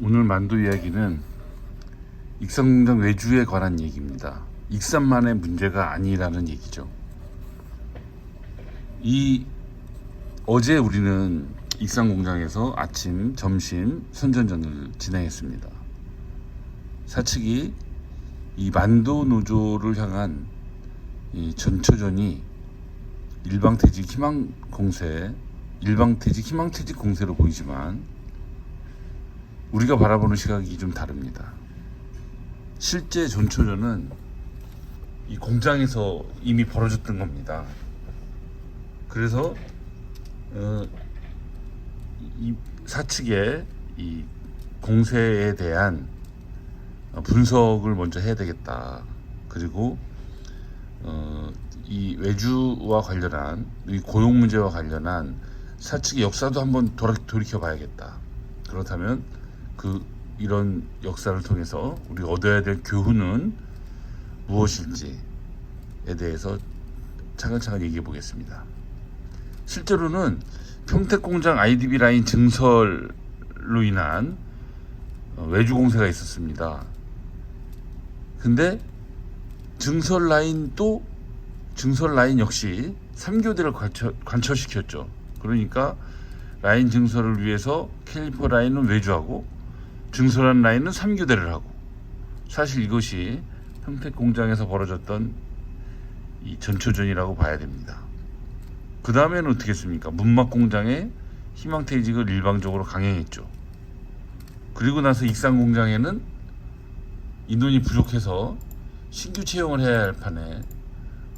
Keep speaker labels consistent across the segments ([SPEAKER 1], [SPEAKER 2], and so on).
[SPEAKER 1] 오늘 만두 이야기는 익산공장 외주에 관한 얘기입니다. 익산만의 문제가 아니라는 얘기죠. 어제 우리는 익산공장에서 아침, 점심 선전전을 진행했습니다. 사측이 이 만두 노조를 향한 이 전초전이 일방퇴직 희망퇴직 공세로 보이지만 우리가 바라보는 시각이 좀 다릅니다. 실제 전초전은 이 공장에서 이미 벌어졌던 겁니다. 그래서 이 사측의 이 공세에 대한 분석을 먼저 해야 되겠다. 그리고 이 외주와 관련한 이 고용 문제와 관련한 사측의 역사도 한번 돌이켜 봐야겠다. 그렇다면 이런 역사를 통해서 우리가 얻어야 될 교훈은 무엇일지에 대해서 차근차근 얘기해 보겠습니다. 실제로는 평택공장 IDB 라인 증설로 인한 외주 공세가 있었습니다. 근데 증설 라인 역시 3교대를 관철시켰죠. 그러니까 라인 증설을 위해서 캘리퍼 라인은 외주하고 증설한 라인은 3교대를 하고, 사실 이것이 평택공장에서 벌어졌던 이 전초전이라고 봐야 됩니다. 그 다음에는 어떻게 했습니까? 문막공장에 희망퇴직을 일방적으로 강행했죠. 그리고 나서 익산공장에는 인원이 부족해서 신규 채용을 해야 할 판에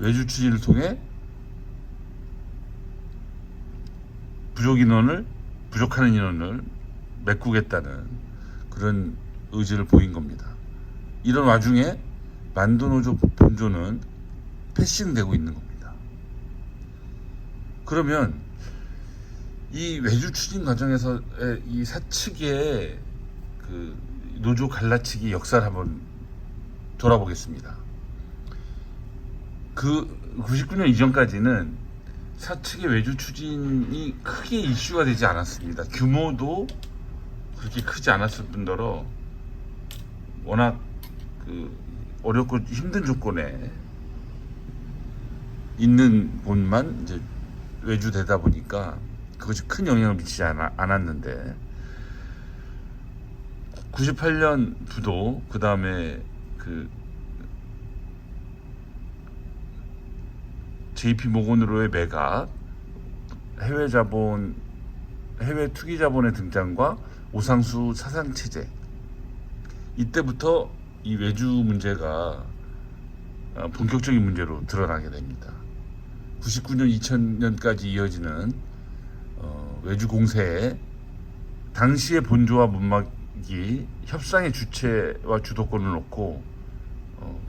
[SPEAKER 1] 외주 추진을 통해 부족하는 인원을 메꾸겠다는 그런 의지를 보인 겁니다. 이런 와중에 만두노조 본조는 패싱되고 있는 겁니다. 그러면 이 외주 추진 과정에서 이 사측의 그 노조 갈라치기 역사를 한번 돌아보겠습니다. 99년 이전까지는 사측의 외주 추진이 크게 이슈가 되지 않았습니다. 규모도 그렇게 크지 않았을 뿐더러 워낙 어렵고 힘든 조건에 있는 곳만 이제 외주되다 보니까 그것이 큰 영향을 미치지 않았는데, 98년 부도, 그 다음에 JP 모건으로의 매각, 해외 투기 자본의 등장과 오상수 사상 체제, 이때부터 이 외주 문제가 본격적인 문제로 드러나게 됩니다. 99년 2000년까지 이어지는 외주 공세에 당시의 본조와 문막이 협상의 주체와 주도권을 놓고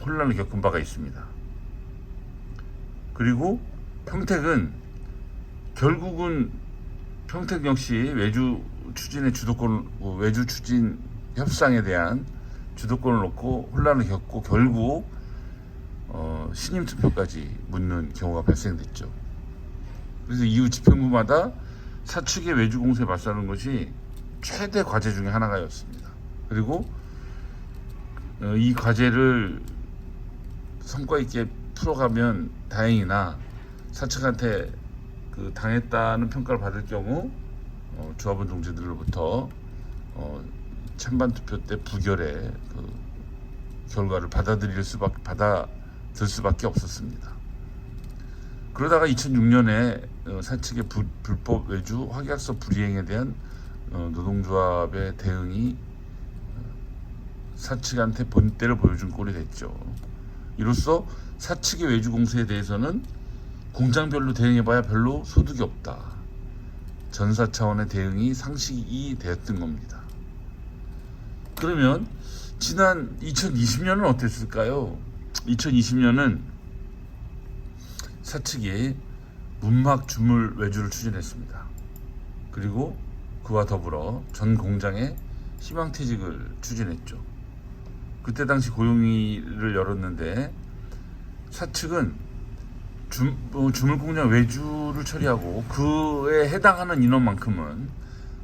[SPEAKER 1] 혼란을 겪은 바가 있습니다. 그리고 결국은 평택 역시 외주 추진 협상에 대한 주도권을 놓고 혼란을 겪고 결국 신임 투표까지 묻는 경우가 발생됐죠. 그래서 이후 집행부마다 사측의 외주 공세에 맞서는 것이 최대 과제 중에 하나였습니다. 그리고 이 과제를 성과 있게 풀어가면 다행이나 사측한테 당했다는 평가를 받을 경우 조합원 동지들로부터 찬반 투표 때 부결의 결과를 받아들 수밖에 없었습니다. 그러다가 2006년에 사측의 불법 외주 확약서 불이행에 대한 노동조합의 대응이 사측한테 본때를 보여준 꼴이 됐죠. 이로써 사측의 외주 공세에 대해서는 공장별로 대응해봐야 별로 소득이 없다, 전사 차원의 대응이 상식이 되었던 겁니다. 그러면 지난 2020년은 어땠을까요? 2020년은 사측이 문막 주물 외주를 추진했습니다. 그리고 그와 더불어 전 공장에 희망퇴직을 추진했죠. 그때 당시 고용위를 열었는데 사측은 주물공장 외주를 처리하고 그에 해당하는 인원만큼은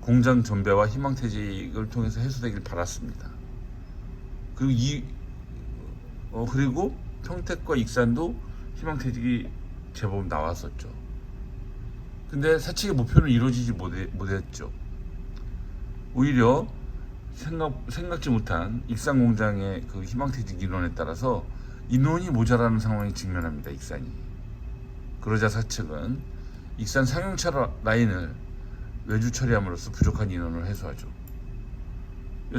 [SPEAKER 1] 공장 전배와 희망퇴직을 통해서 해소되길 바랐습니다. 그리고 평택과 익산도 희망퇴직이 제법 나왔었죠. 근데 사측의 목표는 이루어지지 못했죠. 오히려 생각지 못한 익산 공장의 그 희망퇴직 인원에 따라서 인원이 모자라는 상황에 직면합니다. 익산이. 그러자 사측은 익산 상용차 라인을 외주 처리함으로써 부족한 인원을 해소하죠.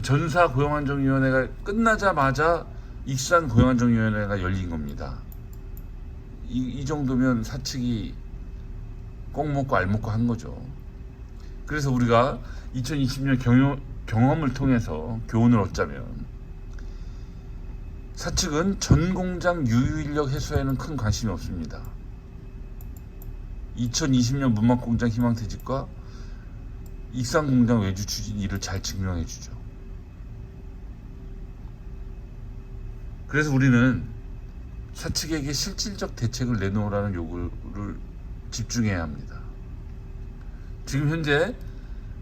[SPEAKER 1] 전사 고용안정위원회가 끝나자마자 익산 고용안정위원회가 열린 겁니다. 이 정도면 사측이 꼭 먹고 알 먹고 한 거죠. 그래서 우리가 2020년 경험을 통해서 교훈을 얻자면, 사측은 전 공장 유유인력 해소에는 큰 관심이 없습니다. 2020년 문막공장 희망퇴직과 익산공장 외주 추진 이를 잘 증명해 주죠. 그래서 우리는 사측에게 실질적 대책을 내놓으라는 요구를 집중해야 합니다. 지금 현재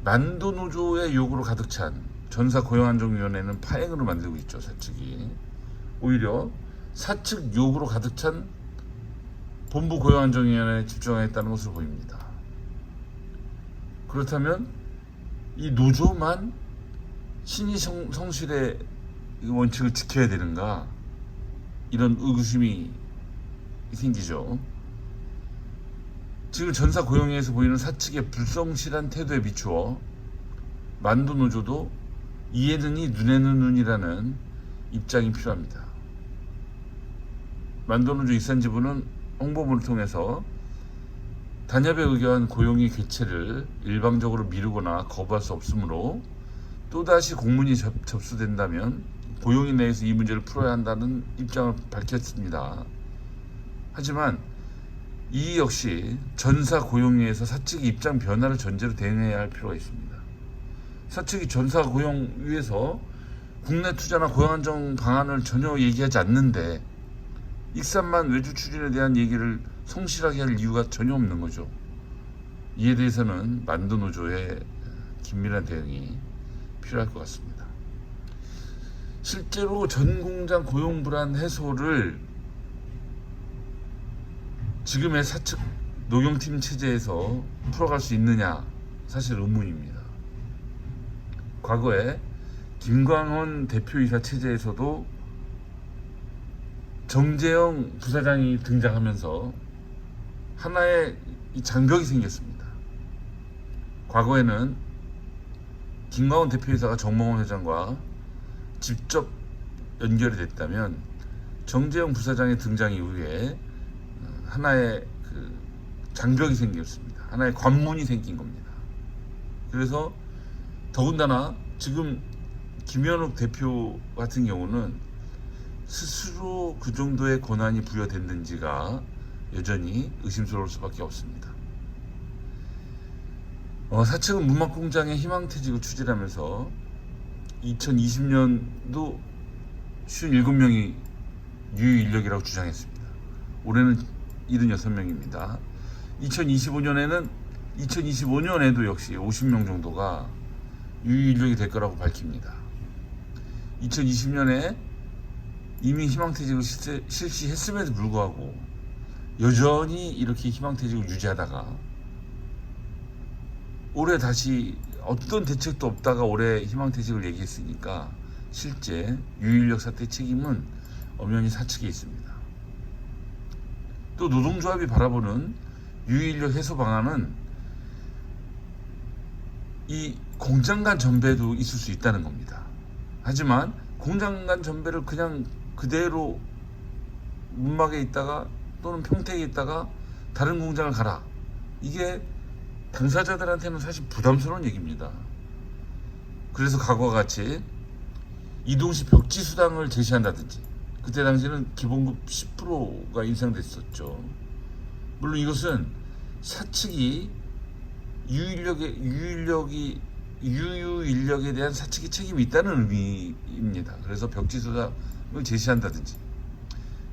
[SPEAKER 1] 만도노조의 요구로 가득 찬 전사고용안정위원회는 파행으로 만들고 있죠. 사측이 오히려 사측 요구로 가득 찬 본부고용안정위원회에 집중하겠다는 것으로 보입니다. 그렇다면 이 노조만 신의 성실의 원칙을 지켜야 되는가, 이런 의구심이 생기죠. 지금 전사고용회에서 보이는 사측의 불성실한 태도에 비추어 만도노조도 이에는 이 눈에는 눈이라는 입장이 필요합니다. 만도노조 익산지부는 홍보문을 통해서 단협에 의거한 고용의 개최를 일방적으로 미루거나 거부할 수 없으므로 또다시 공문이 접수된다면 고용인 내에서 이 문제를 풀어야 한다는 입장을 밝혔습니다. 하지만 이 역시 전사고용위에서 사측의 입장 변화를 전제로 대응해야 할 필요가 있습니다. 사측이 전사고용위에서 국내 투자나 고용안정 방안을 전혀 얘기하지 않는데 익산만 외주 추진에 대한 얘기를 성실하게 할 이유가 전혀 없는 거죠. 이에 대해서는 만도노조의 긴밀한 대응이 필요할 것 같습니다. 실제로 전 공장 고용 불안 해소를 지금의 사측 노경팀 체제에서 풀어갈 수 있느냐, 사실 의문입니다. 과거에 김광원 대표이사 체제에서도 정재영 부사장이 등장하면서 하나의 장벽이 생겼습니다. 과거에는 김광원 대표이사가 정몽원 회장과 직접 연결이 됐다면 정재영 부사장의 등장 이후에 하나의 그 장벽이 생겼습니다. 하나의 관문이 생긴 겁니다. 그래서 더군다나 지금 김현욱 대표 같은 경우는 스스로 그 정도의 권한이 부여됐는지가 여전히 의심스러울 수밖에 없습니다. 사측은 문막공장의 희망퇴직을 추진하면서 2020년도 57명이 유유인력이라고 주장했습니다. 올해는 76명입니다. 2025년에도 역시 50명 정도가 유유인력이 될 거라고 밝힙니다. 2020년에 이미 희망퇴직을 실시했음에도 불구하고 여전히 이렇게 희망퇴직을 유지하다가 올해 다시 어떤 대책도 없다가 올해 희망퇴직을 얘기했으니까 실제 유인력 사태 책임은 엄연히 사측에 있습니다. 또 노동조합이 바라보는 유인력 해소 방안은 이 공장 간 전배도 있을 수 있다는 겁니다. 하지만 공장 간 전배를 그냥 그대로 문막에 있다가 또는 평택에 있다가 다른 공장을 가라, 이게 당사자들한테는 사실 부담스러운 얘기입니다. 그래서 과거와 같이 이동시 벽지 수당을 제시한다든지, 그때 당시에는 기본급 10%가 인상됐었죠. 물론 이것은 사측이 유유인력에 대한 사측의 책임이 있다는 의미입니다. 그래서 벽지 수당을 제시한다든지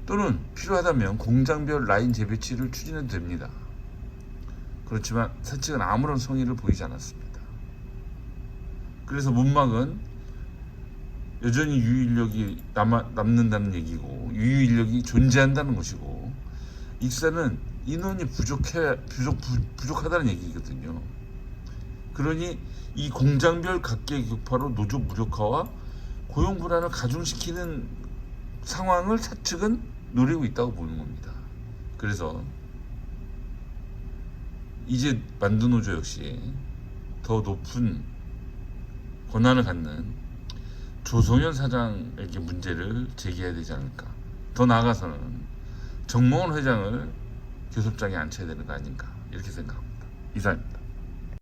[SPEAKER 1] 또는 필요하다면 공장별 라인 재배치를 추진해도 됩니다. 그렇지만 사측은 아무런 성의를 보이지 않았습니다. 그래서 문막은 여전히 유유인력이 남는다는 얘기고 유유인력이 존재한다는 것이고 익사는 인원이 부족하다는 얘기거든요. 그러니 이 공장별 각계 격파로 노조 무력화와 고용 불안을 가중시키는 상황을 사측은 노리고 있다고 보는 겁니다. 그래서 이제 만두노조 역시 더 높은 권한을 갖는 조성현 사장에게 문제를 제기해야 되지 않을까. 더 나아가서는 정몽원 회장을 교섭장에 앉혀야 되는 거 아닌가 이렇게 생각합니다. 이상입니다.